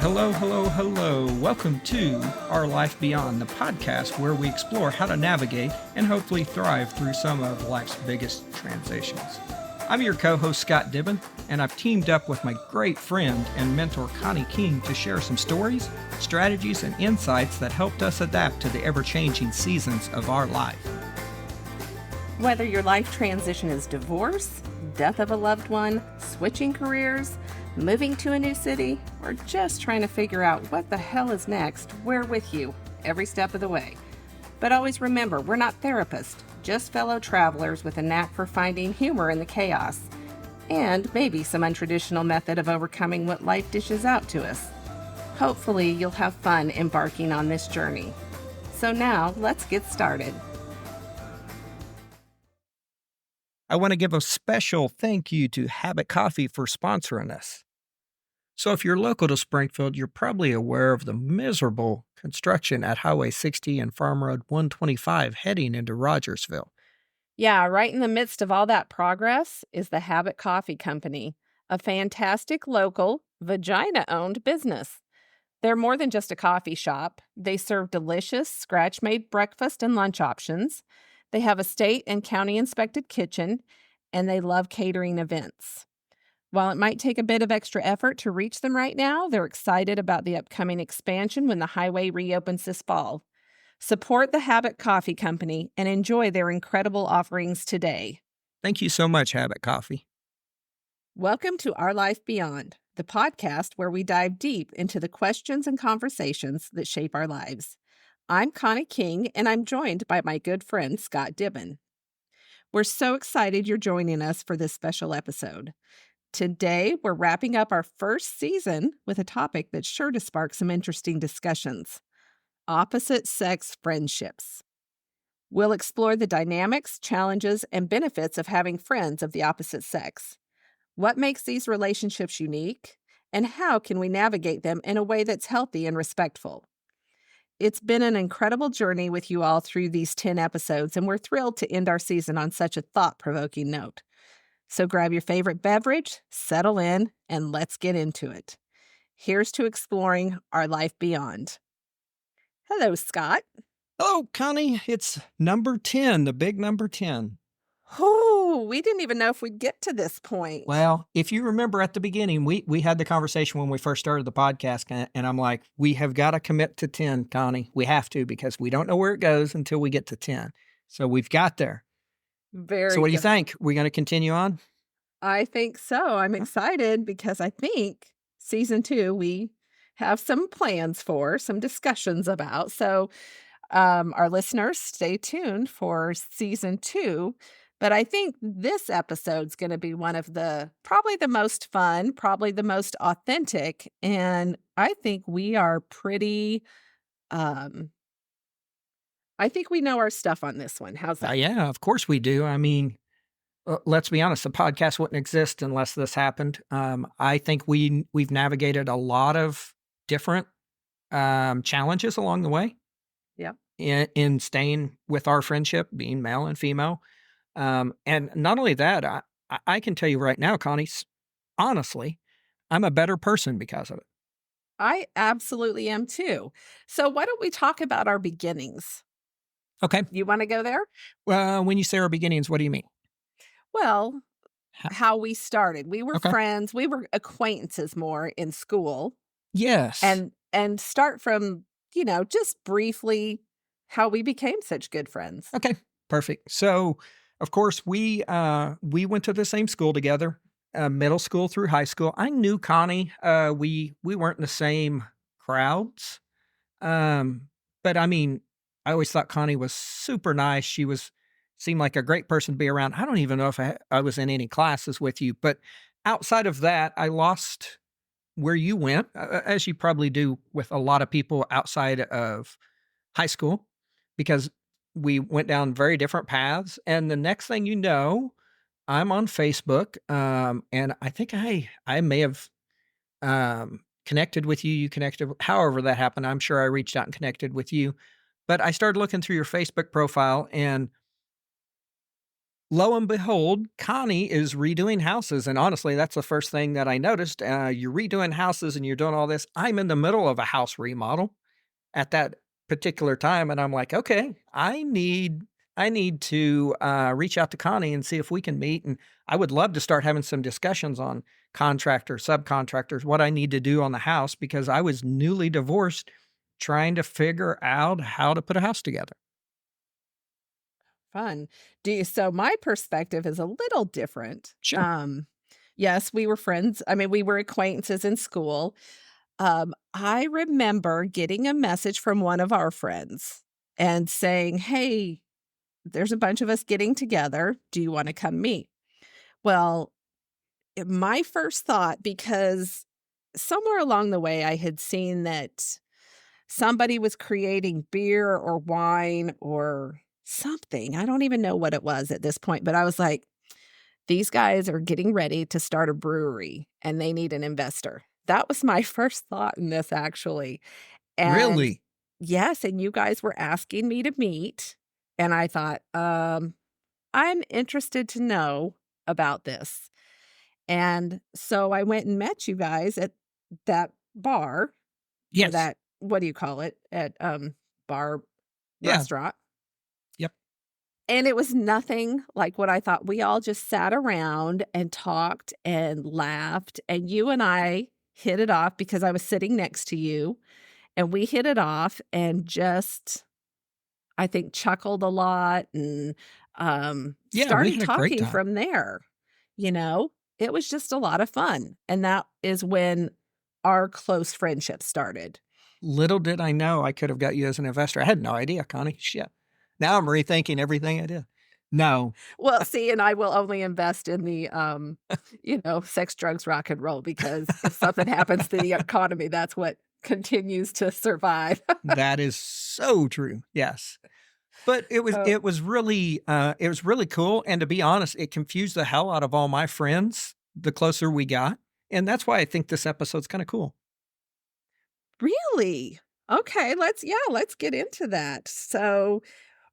Hello, hello, hello. Welcome to Our Life Beyond, the podcast where we explore how to navigate and hopefully thrive through some of life's biggest transitions. I'm your co-host, Scott Dibben, and I've teamed up with my great friend and mentor, Connie King, to share some stories, strategies, and insights that helped us adapt to the ever-changing seasons of our life. Whether your life transition is divorce, death of a loved one, switching careers, moving to a new city, or just trying to figure out what the hell is next, we're with you every step of the way. But always remember, we're not therapists, just fellow travelers with a knack for finding humor in the chaos, and maybe some untraditional method of overcoming what life dishes out to us. Hopefully, you'll have fun embarking on this journey. So now, let's get started. I want to give a special thank you to Habit Coffee for sponsoring us. So if you're local to Springfield, you're probably aware of the miserable construction at Highway 60 and Farm Road 125 heading into Rogersville. Yeah, right in the midst of all that progress is the Habit Coffee Company, a fantastic local, vagina-owned business. They're more than just a coffee shop. They serve delicious, scratch-made breakfast and lunch options. They have a state and county-inspected kitchen, and they love catering events. While it might take a bit of extra effort to reach them right now, they're excited about the upcoming expansion when the highway reopens this fall. Support the Habit Coffee Company and enjoy their incredible offerings today. Thank you so much, Habit Coffee. Welcome to Our Life Beyond, the podcast where we dive deep into the questions and conversations that shape our lives. I'm Connie King, and I'm joined by my good friend, Scott Dibben. We're so excited you're joining us for this special episode. Today, we're wrapping up our first season with a topic that's sure to spark some interesting discussions: opposite-sex friendships. We'll explore the dynamics, challenges, and benefits of having friends of the opposite sex. What makes these relationships unique, and how can we navigate them in a way that's healthy and respectful? It's been an incredible journey with you all through these 10 episodes, and we're thrilled to end our season on such a thought-provoking note. So grab your favorite beverage, settle in, and let's get into it. Here's to exploring our life beyond. Hello, Scott. Hello, Connie. It's number 10, the big number 10. Oh, we didn't even know if we'd get to this point. Well, if you remember at the beginning, we had the conversation when we first started the podcast, and I'm like, we have got to commit to 10, Connie. We have to, because we don't know where it goes until we get to 10. So we've got there. So what do you think? We're going to continue on? I think so. I'm excited because I think season 2 we have some plans for, some discussions about. So our listeners, stay tuned for season 2. But I think this episode's going to be one of probably the most fun, probably the most authentic. And I think we are pretty, I think we know our stuff on this one. How's that? Yeah, of course we do. I mean, let's be honest, the podcast wouldn't exist unless this happened. I think we've navigated a lot of different challenges along the way. Yeah. In staying with our friendship, being male and female. And not only that, I can tell you right now, Connie, honestly, I'm a better person because of it. I absolutely am too. So why don't we talk about our beginnings? Okay. You want to go there? Well, when you say our beginnings, what do you mean? Well, how we started. We were friends. We were acquaintances more in school. Yes. And start from, just briefly how we became such good friends. Okay, perfect. So, of course, we went to the same school together, middle school through high school. I knew Connie. We weren't in the same crowds. But I mean, I always thought Connie was super nice. She seemed like a great person to be around. I don't even know if I was in any classes with you, but outside of that, I lost where you went, as you probably do with a lot of people outside of high school, because we went down very different paths. And the next thing you know, I'm on Facebook, and I think I may have connected with you. You connected, however that happened. I'm sure I reached out and connected with you. But I started looking through your Facebook profile, and lo and behold, Connie is redoing houses. And honestly, that's the first thing that I noticed. You're redoing houses and you're doing all this. I'm in the middle of a house remodel at that particular time, and I'm like, okay, I need to reach out to Connie and see if we can meet. And I would love to start having some discussions on contractors, subcontractors, what I need to do on the house because I was newly divorced, trying to figure out how to put a house together. Fun. So my perspective is a little different. Sure. Yes, we were friends. I mean, we were acquaintances in school. I remember getting a message from one of our friends and saying, "Hey, there's a bunch of us getting together. Do you want to come meet?" Well, my first thought, because somewhere along the way I had seen that somebody was creating beer or wine or something. I don't even know what it was at this point, but I was like, these guys are getting ready to start a brewery and they need an investor. That was my first thought in this, actually. And Really? yes, and you guys were asking me to meet. And I thought, I'm interested to know about this. And so I went and met you guys at that bar, or Yes. that, what do you call it? At bar Yeah. restaurant. Yep. And it was nothing like what I thought. We all just sat around and talked and laughed, and you and I hit it off because I was sitting next to you, and we hit it off and just, I think, chuckled a lot and Yeah. We started had a great talking time. from there. You know, it was just a lot of fun. And that is when our close friendship started. Little did I know I could have got you as an investor. I had no idea, Connie. Shit. Now I'm rethinking everything I did. No. Well, see, and I will only invest in the, sex, drugs, rock and roll, because if something happens to the economy, that's what continues to survive. That is so true. Yes. But it was Oh, it was really it was really cool, and to be honest, it confused the hell out of all my friends the closer we got, and that's why I think this episode's kinda cool. really? Okay, let's get into that. So,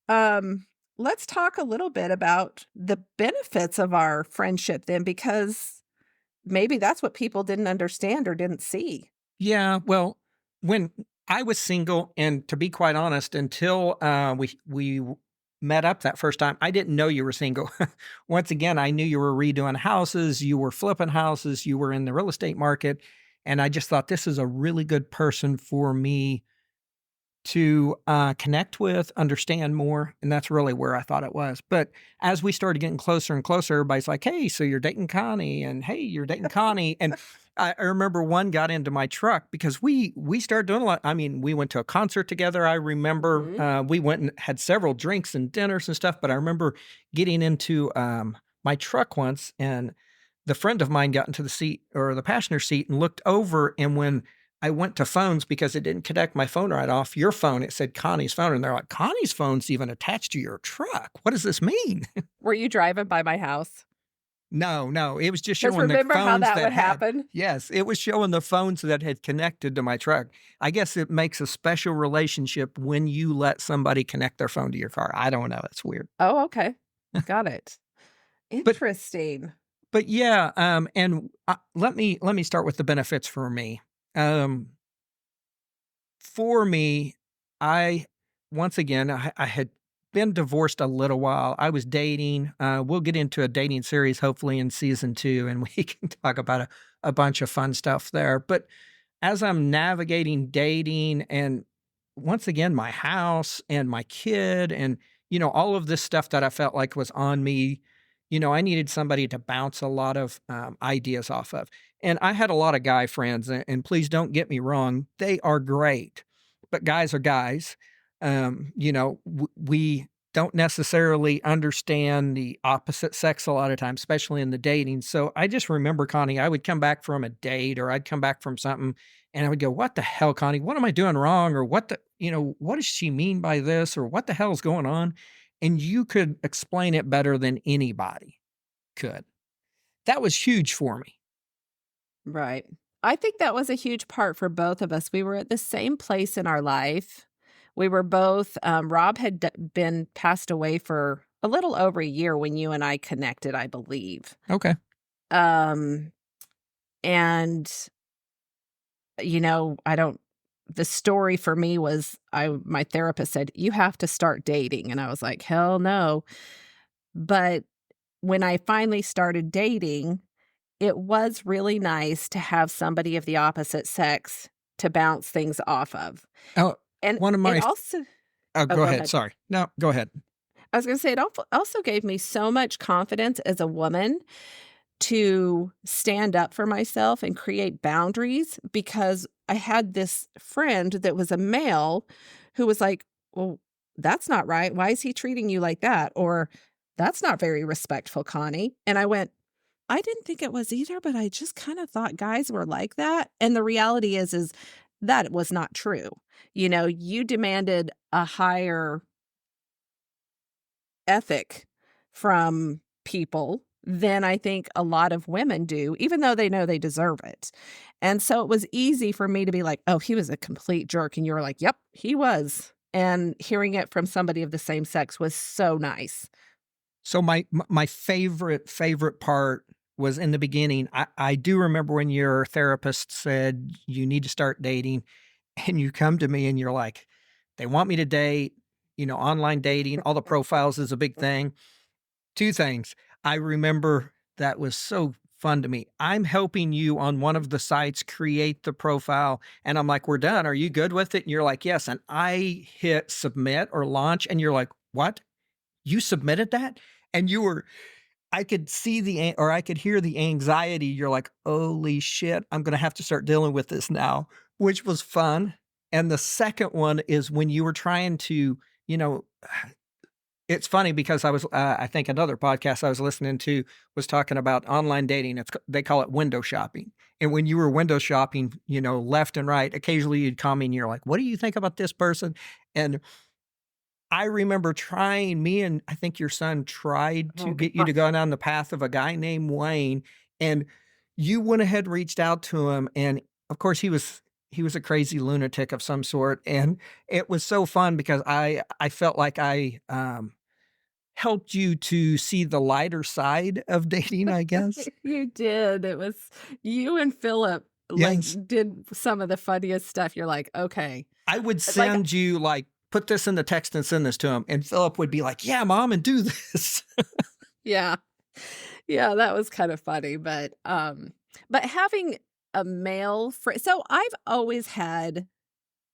um, let's talk a little bit about the benefits of our friendship then, because maybe that's what people didn't understand or didn't see. Yeah, well, when I was single, and to be quite honest, until, we met up that first time, I didn't know you were single. Once again, I knew you were redoing houses, you were flipping houses, you were in the real estate market, and I just thought, "This is a really good person for me to connect with, understand more," and that's really where I thought it was. But as we started getting closer and closer, everybody's like, "Hey, so you're dating Connie," and "Hey, you're dating Connie." And I remember one got into my truck because we started doing a lot. I mean, we went to a concert together. I remember Mhm. we went and had several drinks and dinners and stuff. But I remember getting into my truck once, and the friend of mine got into the seat or the passenger seat and looked over, and when I went to phones because it didn't connect my phone right off your phone, it said Connie's phone, and they're like, "Connie's phone's even attached to your truck. What does this mean?" Were you driving by my house? No, no, it was just 'Cause showing the remember how phones that that would had happen? yes, it was showing the phones that had connected to my truck. I guess it makes a special relationship when you let somebody connect their phone to your car. I don't know, it's weird. Oh, okay. Got it. But Interesting. but yeah, and, let me start with the benefits for me. Um For me, I once again, I had been divorced a little while. I was dating. We'll get into a dating series hopefully in season 2, and we can talk about a bunch of fun stuff there. But as I'm navigating dating and once again, my house and my kid and, all of this stuff that I felt like was on me, I needed somebody to bounce a lot of ideas off of. And I had a lot of guy friends, and please don't get me wrong, they are great, but guys are guys. We don't necessarily understand the opposite sex a lot of times, especially in the dating. So I just remember, Connie, I would come back from a date or I'd come back from something and I would go, "What the hell, Connie? What am I doing wrong?" Or what does she mean by this? Or what the hell is going on? And you could explain it better than anybody could. That was huge for me. Right. I think that was a huge part for both of us. We were at the same place in our life. We were both, Rob had been passed away for a little over a year when you and I connected, I believe. Okay. Um, and I don't the story for me was my therapist said, "You have to start dating." And I was like, "Hell no." But when I finally started dating, it was really nice to have somebody of the opposite sex to bounce things off of. Oh, And one of it my also oh, Oh, go go ahead. ahead. Sorry. No, go ahead. I was gonna say it also gave me so much confidence as a woman to stand up for myself and create boundaries because I had this friend that was a male who was like, "Well, that's not right. Why is he treating you like that?" Or, "That's not very respectful, Connie." And I went, "I didn't think it was either, but I just kind of thought guys were like that." And the reality is that it was not true. You demanded a higher ethic from people than I think a lot of women do, even though they know they deserve it. And so it was easy for me to be like, "Oh, he was a complete jerk." And you were like, "Yep, he was." And hearing it from somebody of the same sex was so nice. So my favorite part was in the beginning. I do remember when your therapist said you need to start dating, and you come to me and you're like, they want me to date, online dating, all the profiles is a big thing. Two things. I remember that was so fun to me. I'm helping you on one of the sites create the profile, and I'm like, "We're done. Are you good with it?" And you're like, "Yes." And I hit submit or launch, and you're like, "What? You submitted that?" And I could see or I could hear the anxiety. You're like, "Holy shit, I'm gonna have to start dealing with this now," which was fun. And the second one is when you were trying to, you know, it's funny because I think another podcast I was listening to was talking about online dating. They call it window shopping. And when you were window shopping, left and right, occasionally you'd call me and you're like, "What do you think about this person?" And I remember me and I think your son tried to Oh get you to gosh. go down the path of a guy named Wayne, and you went ahead, reached out to him, and of course he was a crazy lunatic of some sort, and it was so fun because I felt like I helped you to see the lighter side of dating, I guess. You did. It was you and Philip, like, Yes. did some of the funniest stuff. You're like, "Okay." I would Like, send you, like, "Put this in the text and send this to him," and Philip would be like, "Yeah, mom, and do this." yeah. Yeah, that was kind of funny, but having a male friend, so I've always had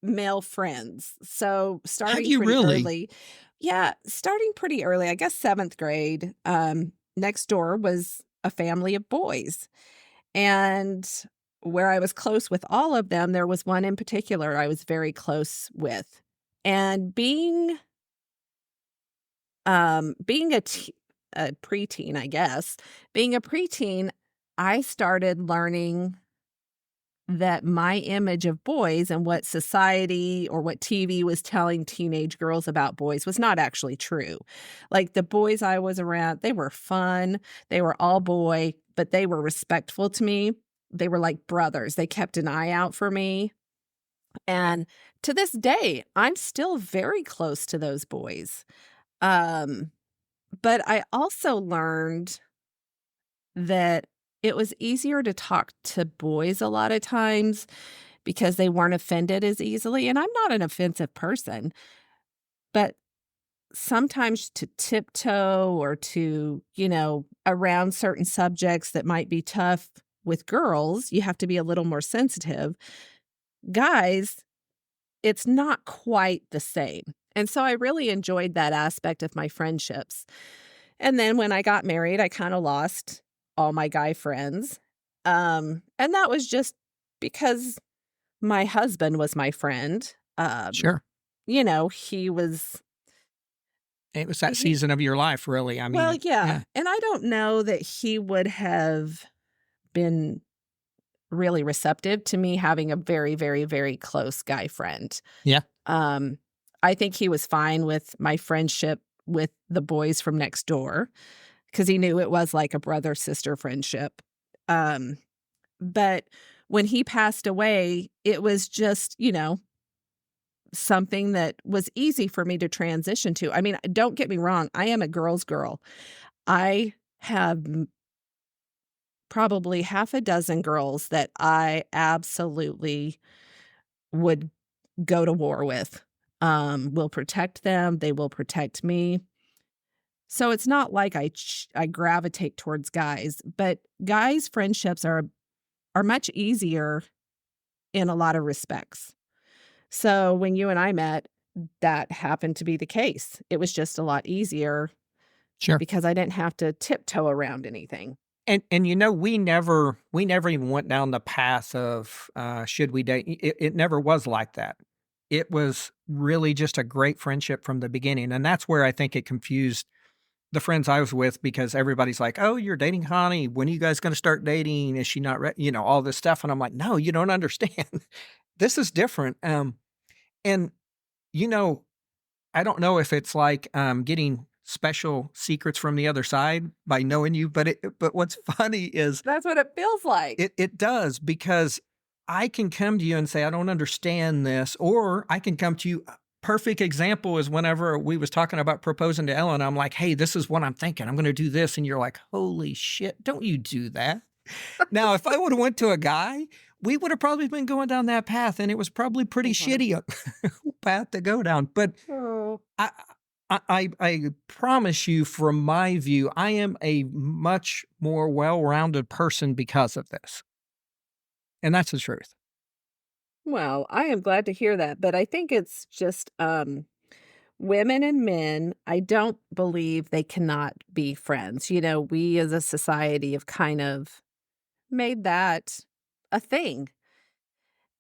male friends. So Have starting you pretty really? early. Yeah, starting pretty early, I guess 7th grade, next door was a family of boys. And where I was close with all of them, there was one in particular I was very close with. And being a preteen, I guess, being a preteen, I started learning that my image of boys and what society or what TV was telling teenage girls about boys was not actually true. Like, the boys I was around, they were fun, they were all boy, but they were respectful to me. They were like brothers. They kept an eye out for me. And to this day, I'm still very close to those boys. Um, but I also learned that it was easier to talk to boys a lot of times because they weren't offended as easily, and I'm not an offensive person, but sometimes to tiptoe or to, around certain subjects that might be tough with girls, you have to be a little more sensitive. Guys, it's not quite the same. And so I really enjoyed that aspect of my friendships. And then when I got married, I kinda lost all my guy friends, and that was just because my husband was my friend. Sure. He was It was that he season of your life, really. I well, mean, yeah, yeah. and I don't know that he would have been really receptive to me having a very, very, very close guy friend. Yeah. Um, I think he was fine with my friendship with the boys from next door because he knew it was like a brother-sister friendship. Um, but when he passed away, it was just, something that was easy for me to transition to. I mean, don't get me wrong, I am a girl's girl. I have probably half a dozen girls that I absolutely would go to war with. Will protect them, they will protect me. So it's not like I gravitate towards guys, but guys' friendships are much easier in a lot of respects. So when you and I met, that happened to be the case. It was just a lot easier Sure. because I didn't have to tiptoe around anything. And we never even went down the path of should we date. It never was like that. It was really just a great friendship from the beginning, and that's where I think it confused the friends I was with because everybody's like, "Oh, you're dating Connie. When are you guys going to start dating? Is she not ready?" All this stuff, and I'm like, "No, you don't understand. This is different." And you know, I don't know if it's like, getting special secrets from the other side by knowing you, but what's funny is That's what it feels like. it does because I can come to you and say, "I don't understand this," or I can come to you perfect example is whenever we was talking about proposing to Ellen, I'm like, "Hey, this is what I'm thinking. I'm gonna do this," and you're like, "Holy shit, don't you do that." Now, if I would've went to a guy, we would have probably been going down that path, and it was probably pretty Mhm. shitty path to go down, but Oh. I I promise you from my view, I am a much more well-rounded person because of this, and that's the truth. Well, I am glad to hear that, but I think it's just, women and men, I don't believe they cannot be friends. We as a society have kind of made that a thing.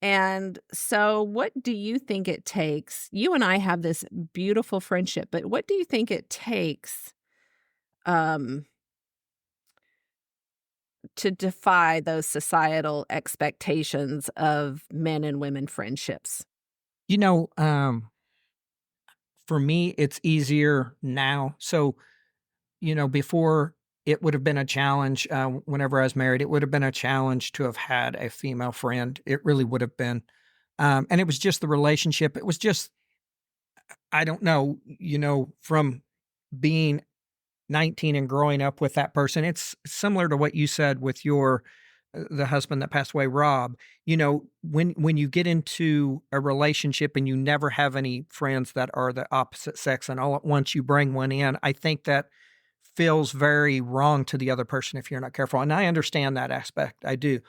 And so, what do you think it takes? You and I have this beautiful friendship, but what do you think it takes um, to defy those societal expectations of men and women friendships? You know, for me, it's easier now. So, before it would have been a challenge, whenever I was married, it would have been a challenge to have had a female friend. It really would have been. And it was just the relationship. It was just, I don't know, from being 19 and growing up with that person. It's similar to what you said with your the husband that passed away, Rob. When you get into a relationship and you never have any friends that are the opposite sex and all at once you bring one in, I think that feels very wrong to the other person if you're not careful. And I understand that aspect. I do.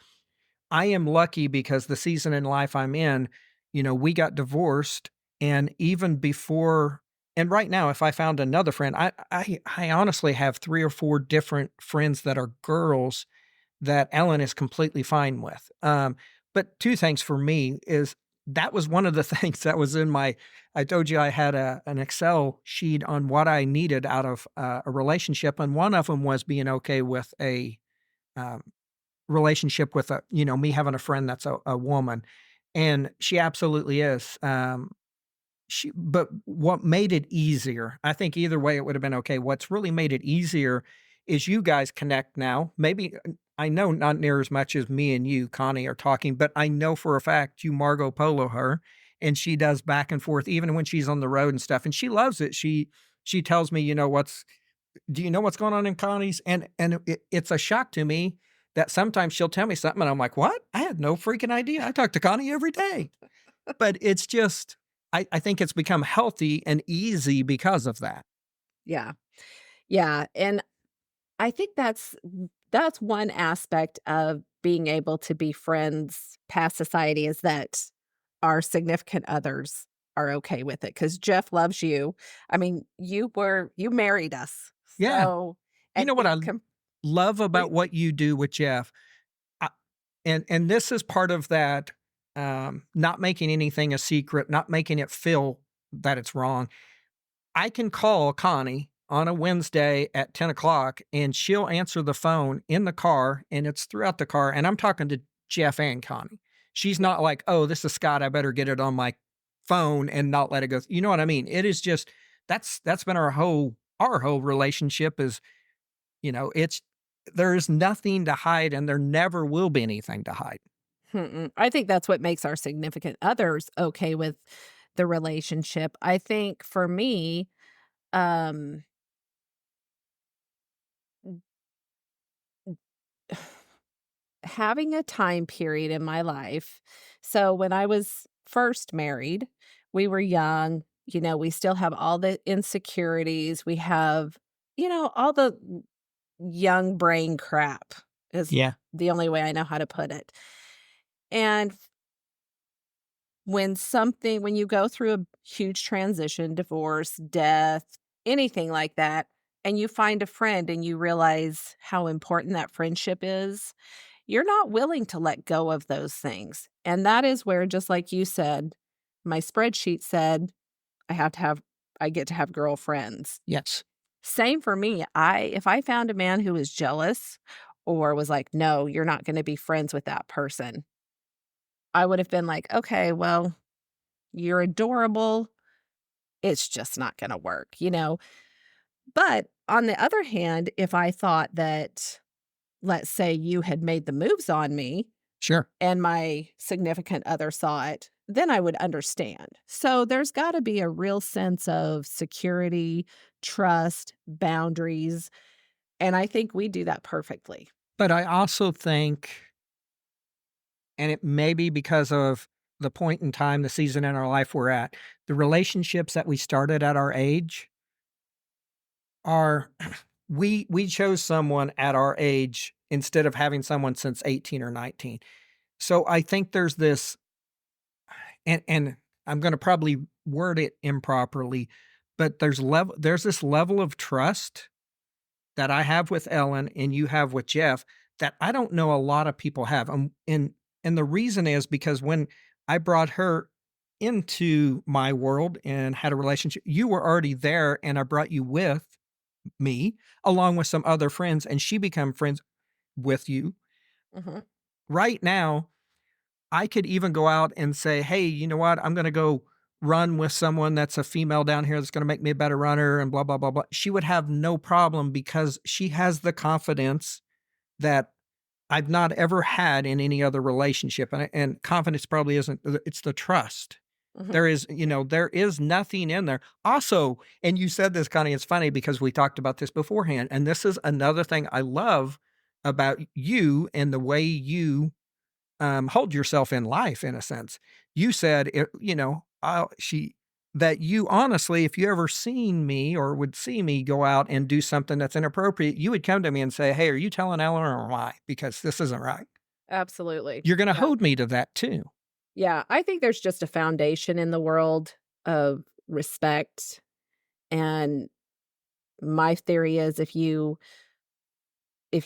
I am lucky because the season in life I'm in, we got divorced and even before and right now if I found another friend, I honestly have 3 or 4 different friends that are girls that Ellen is completely fine with. But 2 things for me is that was one of the things that was in my I told you I had an Excel sheet on what I needed out of, a relationship, and one of them was being okay with a, um relationship with me having a friend that's a woman, and she absolutely is. But what made it easier, I think either way it would have been okay. What's really made it easier is you guys connect now. Maybe I know not near as much as me and you, Connie, are talking, but I know for a fact you Margot Polo her, and she does back and forth even when she's on the road and stuff, and she loves it. She tells me, what's do you know what's going on in Connie's? And it's a shock to me that sometimes she'll tell me something and I'm like, "What? I had no freaking idea. I talk to Connie every day." But it's just I think it's become healthy and easy because of that. Yeah. Yeah, and I think that's one aspect of being able to be friends past society is that our significant others are okay with it. Because Jeff loves you. I mean, you married us, Yeah. so You and know what I love we about what you do with Jeff? I and this is part of that, not making anything a secret, not making it feel that it's wrong. I can call Connie on a Wednesday at 10 o'clock, and she'll answer the phone in the car, and it's throughout the car, and I'm talking to Jeff and Connie. She's not like, "Oh, this is Scott, I better get it on my phone and not let it go." You know what I mean? It is just that's been our whole relationship is, it's there's nothing to hide, and there never will be anything to hide. I think that's what makes our significant others okay with the relationship. I think for me, um, having a time period in my life. So when I was first married, we were young, we still have all the insecurities. We have, all the young brain crap is Yeah. the only way I know how to put it. And when you go through a huge transition, divorce, death, anything like that, and you find a friend and you realize how important that friendship is, you're not willing to let go of those things. And that is where, just like you said, my spreadsheet said I get to have girlfriends. Yes. Same for me. If I found a man who was jealous or was like, no, you're not going to be friends with that person, I would have been like, okay, well, you're adorable. It's just not going to work. But on the other hand, if I thought that, let's say you had made the moves on me Sure. and my significant other saw it, then I would understand. So there's got to be a real sense of security, trust, boundaries. And I think we do that perfectly. But I also think, and it may be because of the point in time, the season in our life we're at, the relationships that we started at our age are we chose someone at our age instead of having someone since 18 or 19. So I think there's this, and I'm going to probably word it improperly, but there's this level of trust that I have with Ellen and you have with Jeff that I don't know a lot of people have. And the reason is because when I brought her into my world and had a relationship, you were already there and I brought you with me along with some other friends and she became friends with you. Mhm. Right now, I could even go out and say, "Hey, you know what? I'm gonna go run with someone that's a female down here that's gonna make me a better runner and blah, blah, blah, blah." She would have no problem because she has the confidence that I've not ever had in any other relationship. And confidence probably isn't, it's the trust. Mhm. There is nothing in there. Also, and you said this, Connie, it's funny because we talked about this beforehand. And this is another thing I love about you and the way you hold yourself in life in a sense. You said, that you honestly, if you ever seen me or would see me go out and do something that's inappropriate, you would come to me and say, "Hey, are you telling Ellen or why? Because this isn't right." Absolutely. You're going to Yeah. hold me to that too. Yeah. I think there's just a foundation in the world of respect. And my theory is if you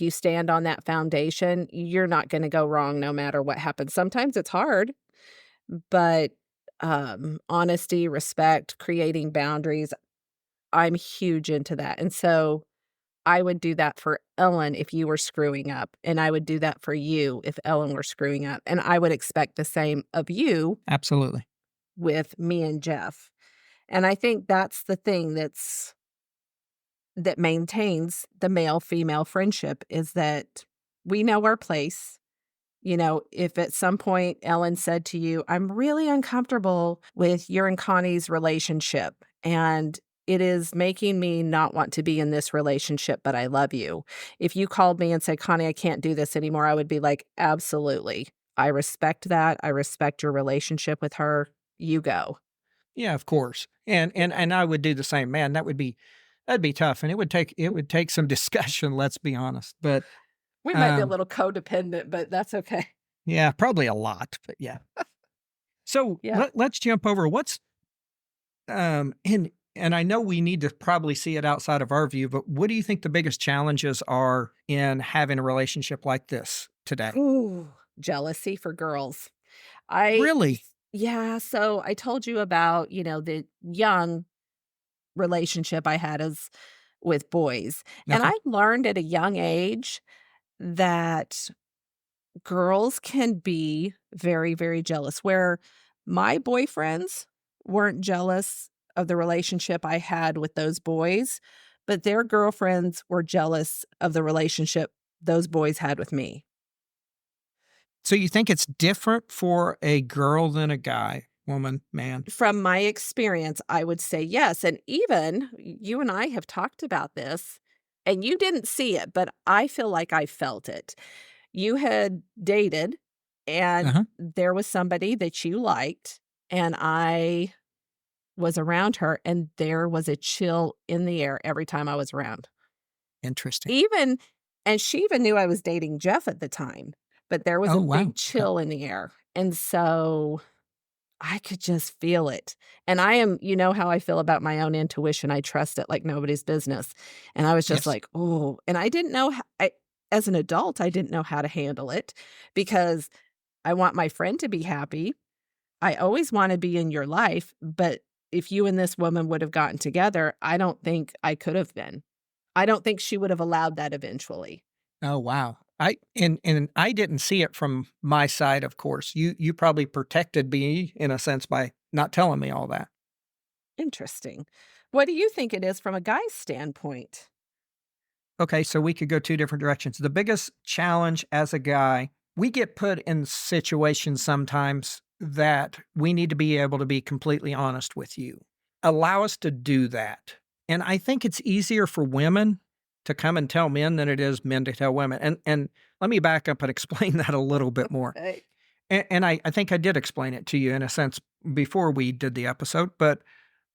stand on that foundation, you're not going to go wrong no matter what happens. Sometimes it's hard, but honesty, respect, creating boundaries, I'm huge into that. And so I would do that for Ellen if you were screwing up, and I would do that for you if Ellen were screwing up, and I would expect the same of you Absolutely. with me and Jeff. And I think that's the thing that maintains the male-female friendship is that we know our place. If at some point Ellen said to you, "I'm really uncomfortable with your and Connie's relationship, and it is making me not want to be in this relationship, but I love you." If you called me and said, "Connie, I can't do this anymore," I would be like, "Absolutely. I respect that. I respect your relationship with her. You go." Yeah, of course. And I would do the same. Man, that'd be tough and it would take some discussion, let's be honest. But We might be a um little codependent, but that's okay. yeah, probably a lot, but yeah. So Yeah. let's jump over what's and I know we need to probably see it outside of our view, but what do you think the biggest challenges are in having a relationship like this today? Ooh, jealousy for girls. I Really? Yeah, so I told you about, the young relationship I had as with boys. And I Okay. learned at a young age that girls can be very, very jealous. Where my boyfriends weren't jealous of the relationship I had with those boys, but their girlfriends were jealous of the relationship those boys had with me. So you think it's different for a girl than a guy? woman, man. From my experience, I would say yes, and even you and I have talked about this, and you didn't see it, but I feel like I felt it. You had dated, and Uh-huh. there was somebody that you liked, and I was around her, and there was a chill in the air every time I was around. Interesting. Even and she even knew I was dating Jeff at the time, but there was Oh, a wow. big Okay. chill in the air, and so I could just feel it, and I am you know how I feel about my own intuition, I trust it like nobody's business, and I was just Yes. like, oh, and I didn't know as an adult, I didn't know how to handle it because I want my friend to be happy. I always wanna be in your life, but if you and this woman would have gotten together, I don't think I could have been. I don't think she would have allowed that eventually. Oh, wow. And I didn't see it from my side, of course. You probably protected me in a sense by not telling me all that. Interesting. What do you think it is from a guy's standpoint? Okay, so we could go two different directions. The biggest challenge as a guy, we get put in situations sometimes that we need to be able to be completely honest with you. Allow us to do that. And I think it's easier for women to come and tell men than it is men to tell women. And let me back up and explain that a little bit more. Okay. And I think I did explain it to you in a sense before we did the episode, but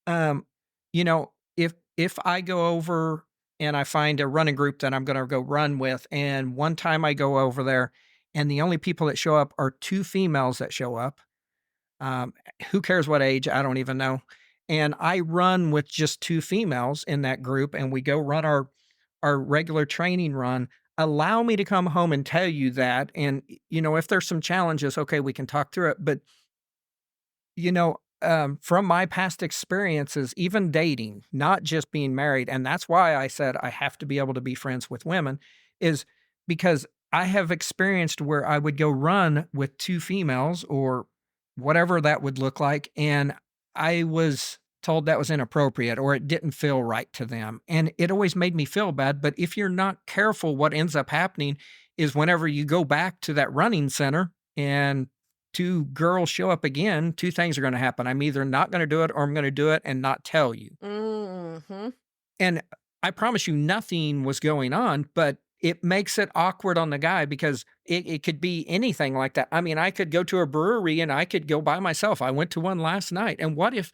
um, if I go over and I find a running group that I'm gonna go run with, and one time I go over there and the only people that show up are 2 females that show up, um, who cares what age? I don't even know, and I run with just 2 females in that group, and we go run our regular training run. Allow me to come home and tell you that, and, if there's some challenges, okay, we can talk through it, but from my past experiences, even dating, not just being married, and that's why I said I have to be able to be friends with women, is because I have experienced where I would go run with 2 females or whatever that would look like, and I was told that was inappropriate or it didn't feel right to them, and it always made me feel bad, but if you're not careful, what ends up happening is whenever you go back to that running center and 2 girls show up again, 2 things are gonna happen. I'm either not gonna do it or I'm gonna do it and not tell you. Mhm. And I promise you nothing was going on, but it makes it awkward on the guy because it could be anything like that. I mean, I could go to a brewery and I could go by myself. I went to one last night. And what if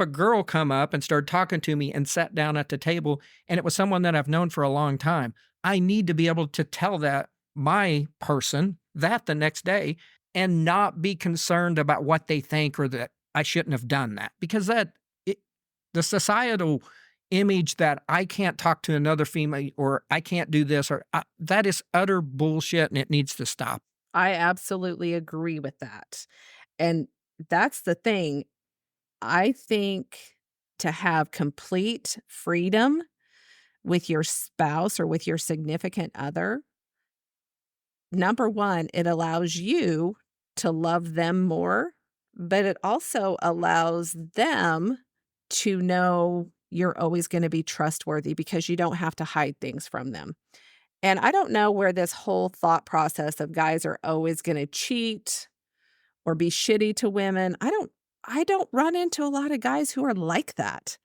a girl come up and started talking to me and sat down at the table and it was someone that I've known for a long time? I need to be able to tell that my person that the next day and not be concerned about what they think or that I shouldn't have done that because the societal image that I can't talk to another female or I can't do this or that is utter bullshit and it needs to stop. I absolutely agree with that. And that's the thing. I think to have complete freedom with your spouse or with your significant other, number 1, it allows you to love them more, but it also allows them to know you're always gonna be trustworthy because you don't have to hide things from them. And I don't know where this whole thought process of guys are always gonna cheat or be shitty to women. I don't run into a lot of guys who are like that.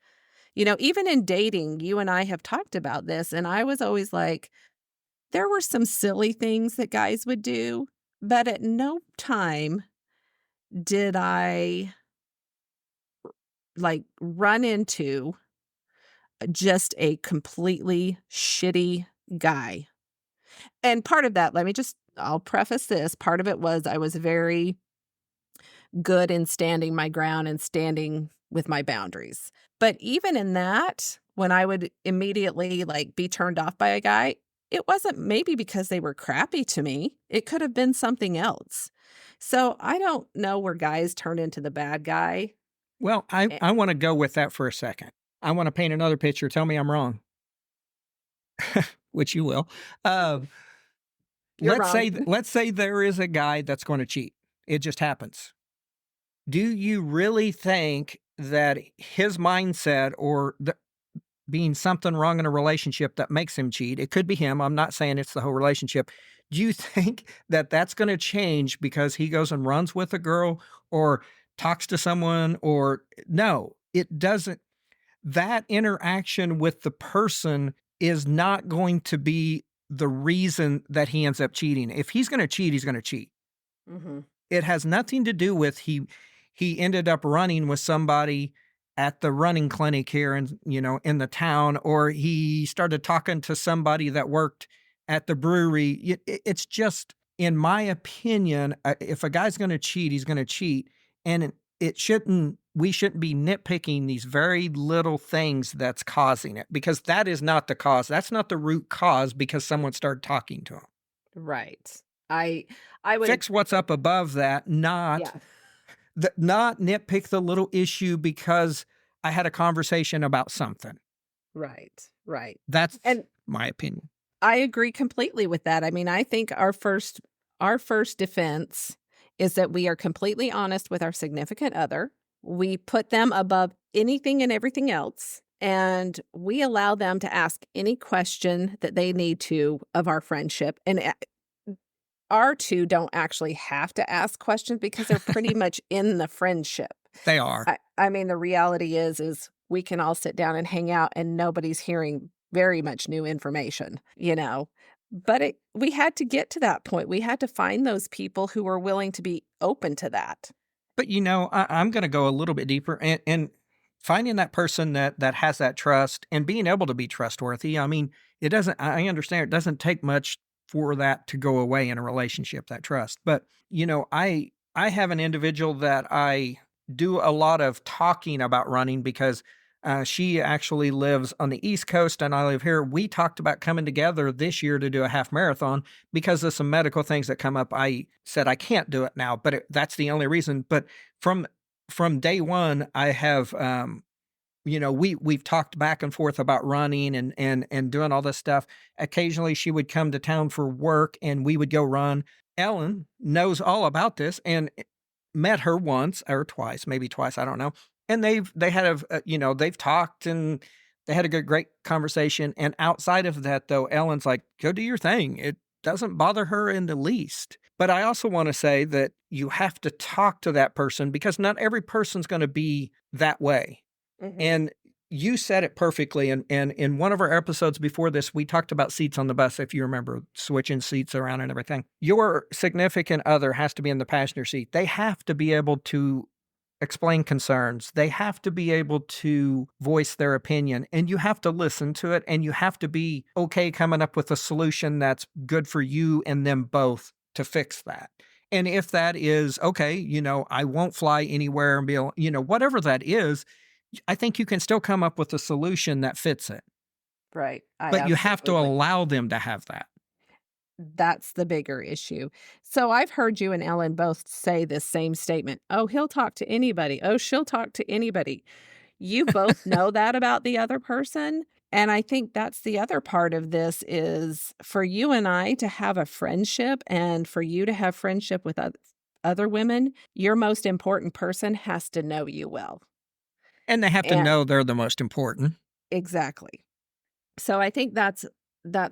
Even in dating, you and I have talked about this, and I was always like, there were some silly things that guys would do, but at no time did I, like, run into just a completely shitty guy. And part of that, I'll preface this, part of it was I was very good in standing my ground and standing with my boundaries. But even in that, when I would immediately, like, be turned off by a guy, it wasn't maybe because they were crappy to me. It could have been something else. So, I don't know where guys turn into the bad guy. Well, I Eh, I want to go with that for a second. I want to paint another picture. Tell me I'm wrong, which you will. Um, you're let's wrong. say let's say there is a guy that's going to cheat. It just happens. Do you really think that his mindset or being something wrong in a relationship that makes him cheat. It could be him. I'm not saying it's the whole relationship. Do you think that that's going to change because he goes and runs with a girl? Or talks to someone or no, it doesn't. That interaction with the person is not going to be the reason that he ends up cheating. If he's going to cheat, he's going to cheat. Mhm. It has nothing to do with he ended up running with somebody at the running clinic here in the town, or he started talking to somebody that worked at the brewery. It's just, in my opinion, if a guy's going to cheat, he's going to cheat, and it shouldn't. We shouldn't be nitpicking these very little things that's causing it, because that is not the cause. That's not the root cause because someone started talking to him. Right. I I would Fix what's up above that, yeah. not nitpick the little issue because I had a conversation about something. Right. Right. That's And my opinion. I agree completely with that. I mean, I think our first defense is that we are completely honest with our significant other. We put them above anything and everything else, and we allow them to ask any question that they need to of our friendship. And our two don't actually have to ask questions because they're pretty much in the friendship. They are. I mean, the reality is we can all sit down and hang out and nobody's hearing very much new information, you know? But we had to get to that point. We had to find those people who were willing to be open to that. But I'm going to go a little bit deeper, and finding that person that has that trust and being able to be trustworthy. I mean, it doesn't. I understand it doesn't take much for that to go away in a relationship, that trust. But I have an individual that I do a lot of talking about running because she actually lives on the East Coast and I live here. We talked about coming together this year to do a half marathon because of some medical things that come up. I said I can't do it now, but that's the only reason. But from day one, I have we've talked back and forth about running and doing all this stuff. Occasionally, she would come to town for work and we would go run. Ellen knows all about this and met her once or twice, maybe twice, I don't know. And they've talked and they had a great conversation. And outside of that, though, Ellen's like, go do your thing. It doesn't bother her in the least. But I also want to say that you have to talk to that person because not every person's going to be that way. Mhm. And you said it perfectly. And in one of our episodes before this, we talked about seats on the bus, if you remember, switching seats around and everything. Your significant other has to be in the passenger seat. They have to be able to explain concerns. They have to be able to voice their opinion, and you have to listen to it, and you have to be okay coming up with a solution that's good for you and them both to fix that. And if that is, okay, I won't fly anywhere and whatever that is, I think you can still come up with a solution that fits it. Right. I But you have to absolutely. allow them to have that. That's the bigger issue. So I've heard you and Ellen both say this same statement. Oh, he'll talk to anybody. Oh, she'll talk to anybody. You both know that about the other person. And I think that's the other part of this is for you and I to have a friendship and for you to have friendship with other women, your most important person has to know you well. And they have to And know they're the most important. exactly. So I think that's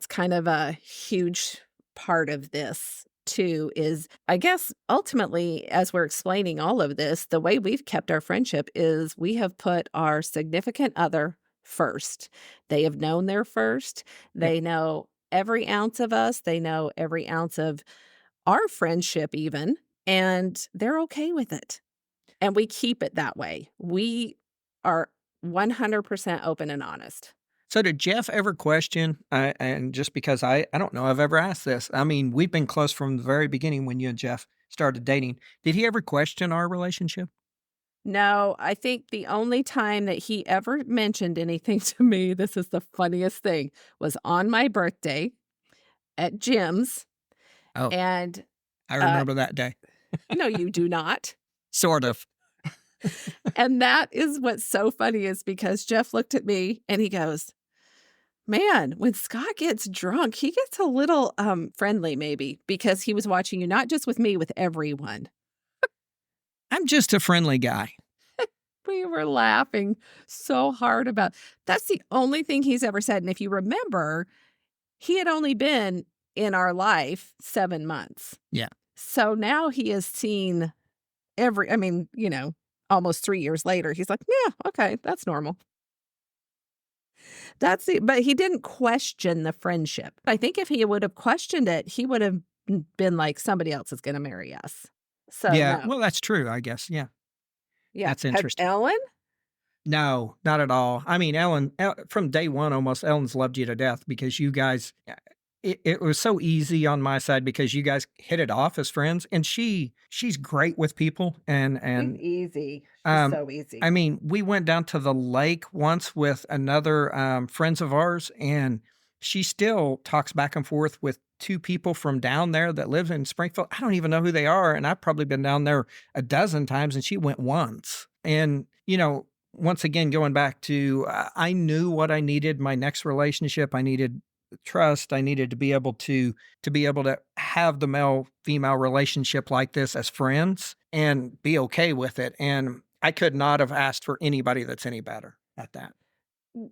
kind of a huge part of this too is I guess ultimately as we're explaining all of this, the way we've kept our friendship is we have put our significant other first. They have known their first. Yep. They know every ounce of us. They know every ounce of our friendship even, and they're okay with it. And we keep it that way. We are 100% open and honest. So did Jeff ever question, and just because I don't know, I've ever asked this. I mean, we've been close from the very beginning when you and Jeff started dating. Did he ever question our relationship? No, I think the only time that he ever mentioned anything to me, this is the funniest thing, was on my birthday at Jim's. Oh, And I uh, remember that day. no, you do not. Sort of. And that is what's so funny is because Jeff looked at me and he goes, man, when Scott gets drunk, he gets a little friendly, maybe, because he was watching you, not just with me, with everyone. I'm just a friendly guy. We were laughing so hard about that's the only thing he's ever said. And if you remember, he had only been in our life 7 months. Yeah. So now he has seen I mean, almost 3 years later, he's like, "Yeah, okay, that's normal." That's it, but he didn't question the friendship. I think if he would have questioned it, he would have been like, "Somebody else is gonna marry us." So, Yeah, no. well, that's true, I guess, yeah. Yeah. That's Have interesting. Ellen? No, not at all. I mean, from day one, almost, Ellen's loved you to death because you guys, it was so easy on my side because you guys hit it off as friends, and she's great with people, She's and easy. She's um, so easy. I mean, we went down to the lake once with another friends of ours, and she still talks back and forth with two people from down there that live in Springfield. I don't even know who they are, and I've probably been down there a dozen times, and she went once. And once again, going back to, I knew what I needed my next relationship. I needed trust. I needed to be able to have the male female relationship like this as friends and be okay with it. And I could not have asked for anybody that's any better at that.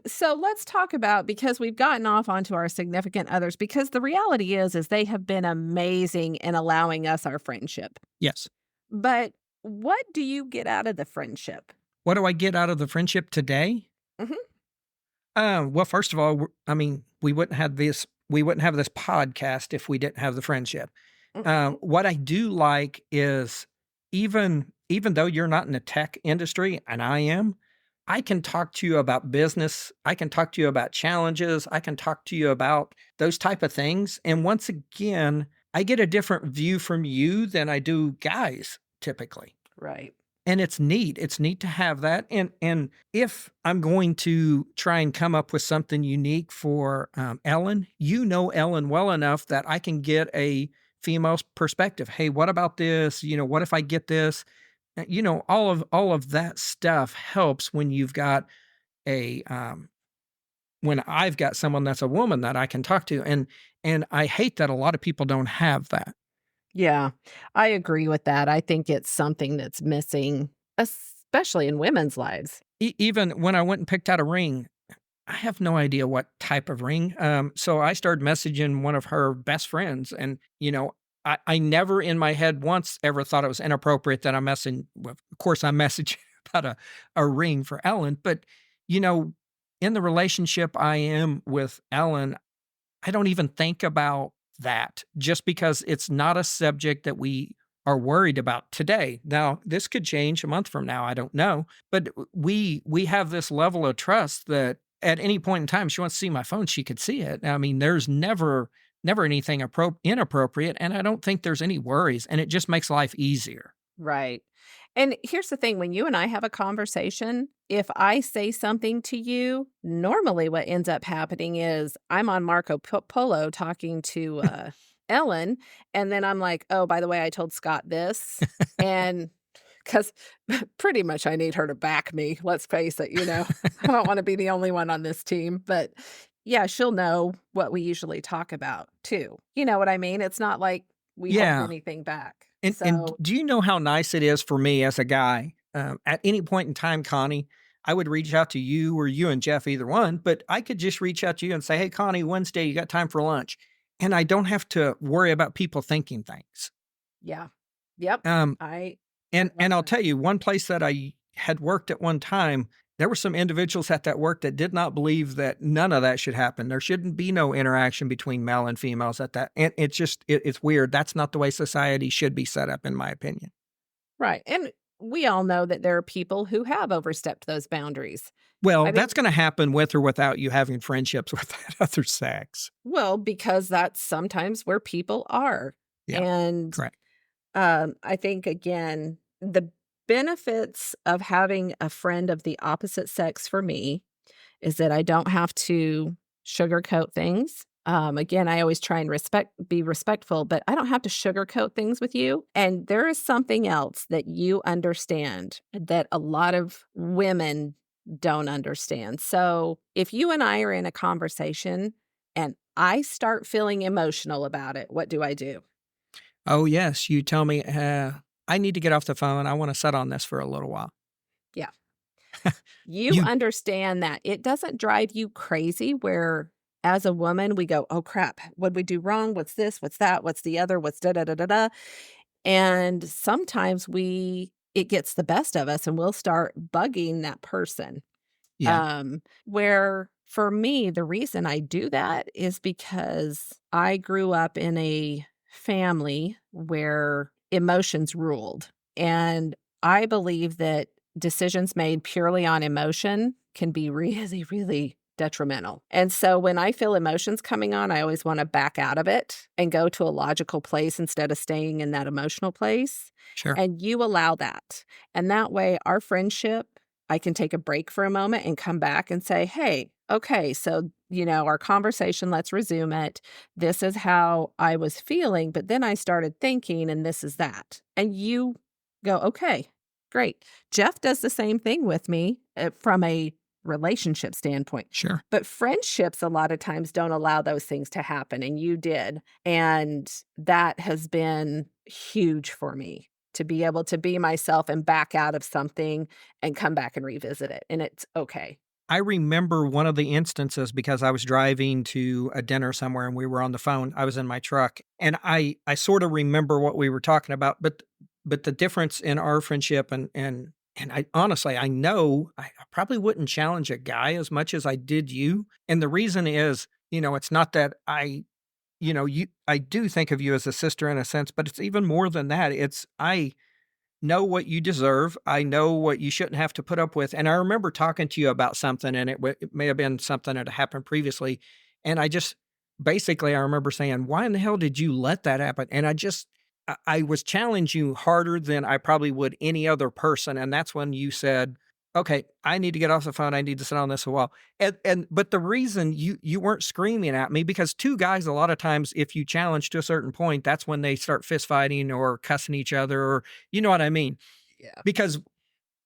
So let's talk about, because we've gotten off onto our significant others, because the reality is they have been amazing in allowing us our friendship. Yes. But what do you get out of the friendship? What do I get out of the friendship today? Mhm, Well, first of all, I mean, we wouldn't have this podcast if we didn't have the friendship. mhm. What I do like is, even though you're not in the tech industry and I am, I can talk to you about business. I can talk to you about challenges. I can talk to you about those type of things. And once again, I get a different view from you than I do guys typically. Right. And it's neat. It's neat to have that. And if I'm going to try and come up with something unique for Ellen, Ellen well enough that I can get a female's perspective. Hey, what about this? What if I get this? All of that stuff helps when you've got a when I've got someone that's a woman that I can talk to. And I hate that a lot of people don't have that. Yeah, I agree with that. I think it's something that's missing, especially in women's lives. Even when I went and picked out a ring, I have no idea what type of ring. So I started messaging one of her best friends, and I never in my head once ever thought it was inappropriate that I'm messing with. Of course, I'm messaging about a ring for Ellen, but you know, in the relationship I am with Ellen, I don't even think about that just because it's not a subject that we are worried about today. Now, this could change a month from now, I don't know, but we have this level of trust that at any point in time she wants to see my phone, she could see it. I mean, there's never anything inappropriate, and I don't think there's any worries, and it just makes life easier. Right. And here's the thing, when you and I have a conversation, if I say something to you, normally what ends up happening is I'm on Polo talking to Ellen, and then I'm like, "Oh, by the way, I told Scott this." And because pretty much I need her to back me, let's face it, I don't want to be the only one on this team. But yeah, she'll know what we usually talk about too. You know what I mean? It's not like we hold Yeah. anything back. And So, do you know how nice it is for me as a guy? At any point in time, Connie, I would reach out to you or you and Jeff, either one, but I could just reach out to you and say, "Hey, Connie, Wednesday, you got time for lunch?" And I don't have to worry about people thinking things. yeah. Yep. Um, I and love I'll that. tell you, one place that I had worked at one time, there were some individuals at that work that did not believe that none of that should happen. There shouldn't be no interaction between male and females at that. And it's weird. That's not the way society should be set up, in my opinion. Right. And we all know that there are people who have overstepped those boundaries. Well, I think, that's gonna happen with or without you having friendships with that other sex. well, because that's sometimes where people are. Yeah, And correct. I think, again, the benefits of having a friend of the opposite sex for me is that I don't have to sugarcoat things. Again, I always try and be respectful, but I don't have to sugarcoat things with you. And there is something else that you understand that a lot of women don't understand. So if you and I are in a conversation and I start feeling emotional about it, what do I do? Oh, yes, you tell me, "I need to get off the phone, I wanna sit on this for a little while." Yeah. You You understand that it doesn't drive you crazy where, as a woman, we go, "Oh, crap. What'd we do wrong? What's this? What's that? What's the other? What's da da da da da?" And sometimes we it gets the best of us and we'll start bugging that person. Yeah. Where for me, the reason I do that is because I grew up in a family where emotions ruled. And I believe that decisions made purely on emotion can be really, really detrimental. And so when I feel emotions coming on, I always want to back out of it and go to a logical place instead of staying in that emotional place. Sure. And you allow that. And that way, our friendship, I can take a break for a moment and come back and say, hey, okay, so, our conversation, let's resume it. This is how I was feeling, but then I started thinking, and this is that. And you go, okay, great. Jeff does the same thing with me from a relationship standpoint. Sure. But friendships, a lot of times, don't allow those things to happen. And you did. And that has been huge for me to be able to be myself and back out of something and come back and revisit it. And it's okay. I remember one of the instances because I was driving to a dinner somewhere and we were on the phone. I was in my truck and I sort of remember what we were talking about, but the difference in our friendship and I honestly I know I probably wouldn't challenge a guy as much as I did you. And the reason is, it's not that I do think of you as a sister in a sense, but it's even more than that. It's I know what you deserve. I know what you shouldn't have to put up with. And I remember talking to you about something, and it may have been something that happened previously. And I just basically, I remember saying, "Why in the hell did you let that happen?" And I was challenging you harder than I probably would any other person. And that's when you said, "Okay, I need to get off the phone. I need to sit on this a while." But the reason you weren't screaming at me because two guys a lot of times if you challenge to a certain point, that's when they start fist fighting or cussing each other or you know what I mean? Yeah. Because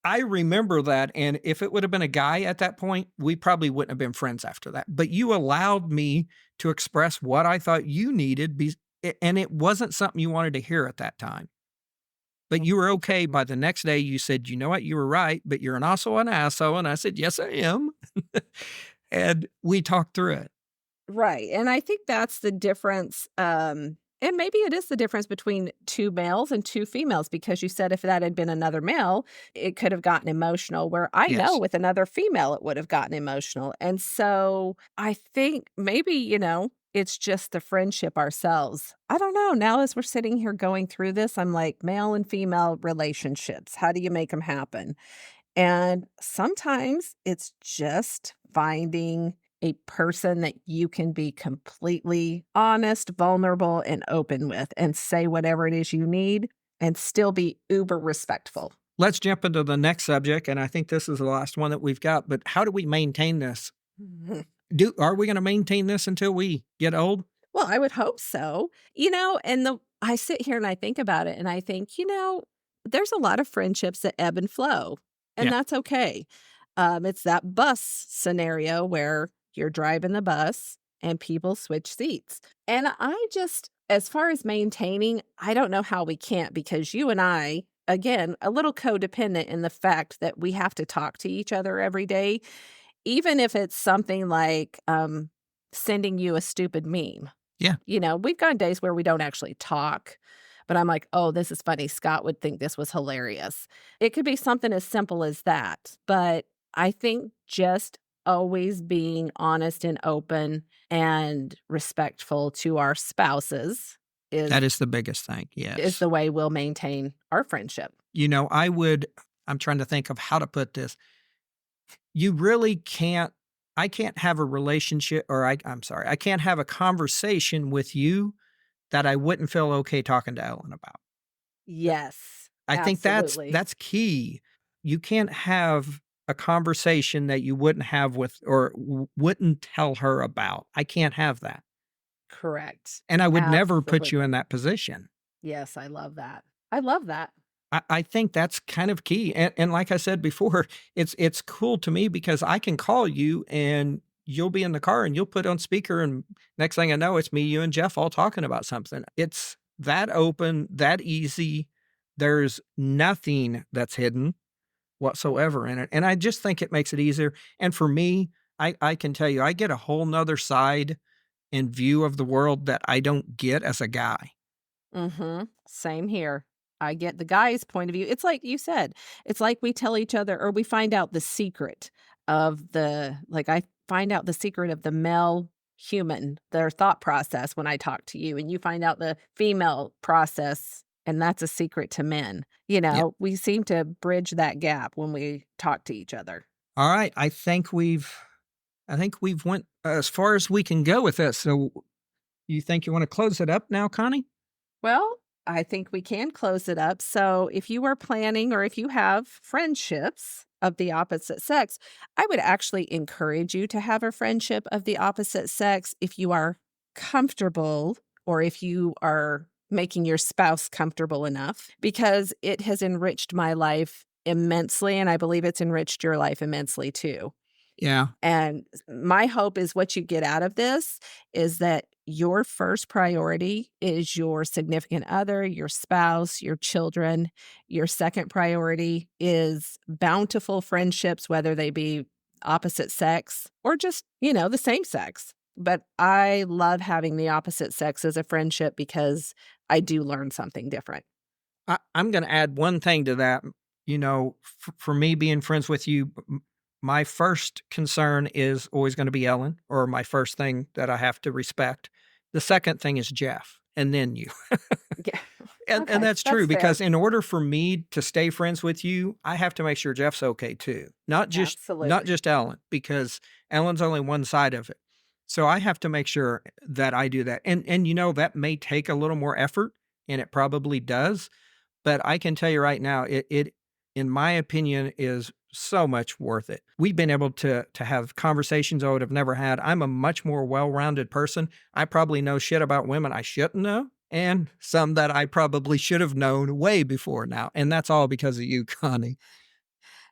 I remember that and if it would have been a guy at that point, we probably wouldn't have been friends after that. But you allowed me to express what I thought you needed and it wasn't something you wanted to hear at that time. But you were okay by the next day, you said, "You know what? You were right, but you're also an asshole." And I said, "Yes, I am." And we talked through it. Right, and I think that's the difference, and maybe it is the difference between 2 males and 2 females because you said if that had been another male, it could have gotten emotional, where I know Yes. with another female, it would have gotten emotional, and so I think maybe, it's just the friendship ourselves. I don't know, now as we're sitting here going through this, I'm like, male and female relationships, how do you make them happen? And sometimes it's just finding a person that you can be completely honest, vulnerable, and open with and say whatever it is you need and still be uber respectful. Let's jump into the next subject, and I think this is the last one that we've got, but how do we maintain this? Mhm. Are we gonna maintain this until we get old? Well, I would hope so. And I sit here and I think about it and I think, there's a lot of friendships that ebb and flow, and Yeah. that's okay. It's that bus scenario where you're driving the bus and people switch seats. And I just, as far as maintaining, I don't know how we can't because you and I, again, a little codependent in the fact that we have to talk to each other every day, even if it's something like sending you a stupid meme. Yeah. We've gone days where we don't actually talk, but I'm like, "Oh, this is funny. Scott would think this was hilarious." It could be something as simple as that, but I think just always being honest and open and respectful to our spouses That is is the biggest thing, is yes. the way we'll maintain our friendship. I'm trying to think of how to put this. You really can't I can't have a relationship or I'm sorry, I can't have a conversation with you that I wouldn't feel okay talking to Ellen about. Yes, I think absolutely. that's key. You can't have a conversation that you wouldn't have with or wouldn't tell her about. I can't have that. Correct. And I would never put you Absolutely. in that position. Yes, I love that. I love that. I think that's kind of key. And like I said before, it's cool to me because I can call you and you'll be in the car and you'll put on speaker and next thing I know, it's me, you, and Jeff all talking about something. It's that open, that easy. There's nothing that's hidden whatsoever in it. And I just think it makes it easier. And for me, I can tell you, I get a whole nother side and view of the world that I don't get as a guy. Mhm. Same here. I get the guy's point of view. It's like you said, it's like we tell each other or we find out the secret of I find out the secret of the male human, their thought process when I talk to you, and you find out the female process, and that's a secret to men. Yeah. We seem to bridge that gap when we talk to each other. All right. I think we've went as far as we can go with this. So you think you want to close it up now, Connie? Well, I think we can close it up. So, if you are planning or if you have friendships of the opposite sex, I would actually encourage you to have a friendship of the opposite sex if you are comfortable or if you are making your spouse comfortable enough, because it has enriched my life immensely. And I believe it's enriched your life immensely too. Yeah. And my hope is what you get out of this is that your first priority is your significant other, your spouse, your children. Your second priority is bountiful friendships, whether they be opposite sex or just, the same sex. But I love having the opposite sex as a friendship because I do learn something different. I'm going to add one thing to that. For me being friends with you, my first concern is always going to be Ellen, or my first thing that I have to respect. The second thing is Jeff, and then you. Yeah. And Okay, that's true, fair. because in order for me to stay friends with you, I have to make sure Jeff's okay too. Not just Absolutely. Ellen, because Ellen's only one side of it. So I have to make sure that I do that. And that may take a little more effort, and it probably does. But I can tell you right now, it in my opinion, is so much worth it. We've been able to have conversations I would have never had. I'm a much more well-rounded person. I probably know shit about women I shouldn't know, and some that I probably should have known way before now. And that's all because of you, Connie.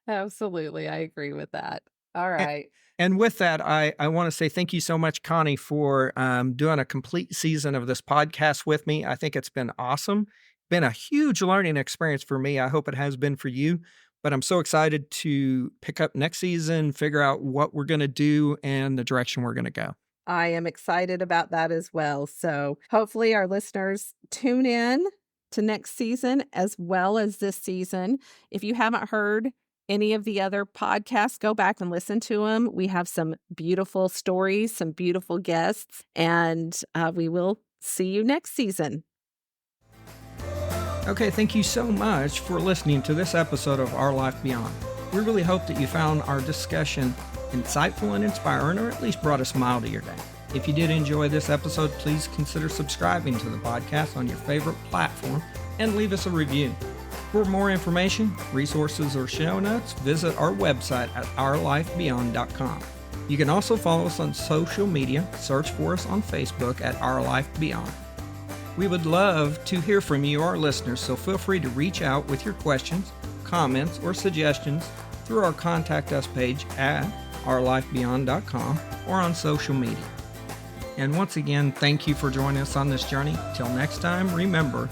Absolutely. I agree with that. All A- right. And with that, I want to say thank you so much, Connie, for doing a complete season of this podcast with me. I think it's been awesome. Been a huge learning experience for me. I hope it has been for you. But I'm so excited to pick up next season, figure out what we're going to do and the direction we're going to go. I am excited about that as well. So hopefully our listeners tune in to next season as well as this season. If you haven't heard any of the other podcasts, go back and listen to them. We have some beautiful stories, some beautiful guests, and we will see you next season. Okay, thank you so much for listening to this episode of Our Life Beyond. We really hope that you found our discussion insightful and inspiring, or at least brought a smile to your day. If you did enjoy this episode, please consider subscribing to the podcast on your favorite platform and leave us a review. For more information, resources, or show notes, visit our website at ourlifebeyond.com. You can also follow us on social media. Search for us on Facebook at Our Life Beyond. We would love to hear from you, our listeners, so feel free to reach out with your questions, comments, or suggestions through our Contact Us page at ourlifebeyond.com or on social media. And once again, thank you for joining us on this journey. Till next time, remember,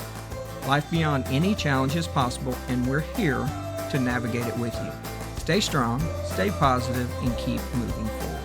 life beyond any challenge is possible, and we're here to navigate it with you. Stay strong, stay positive, and keep moving forward.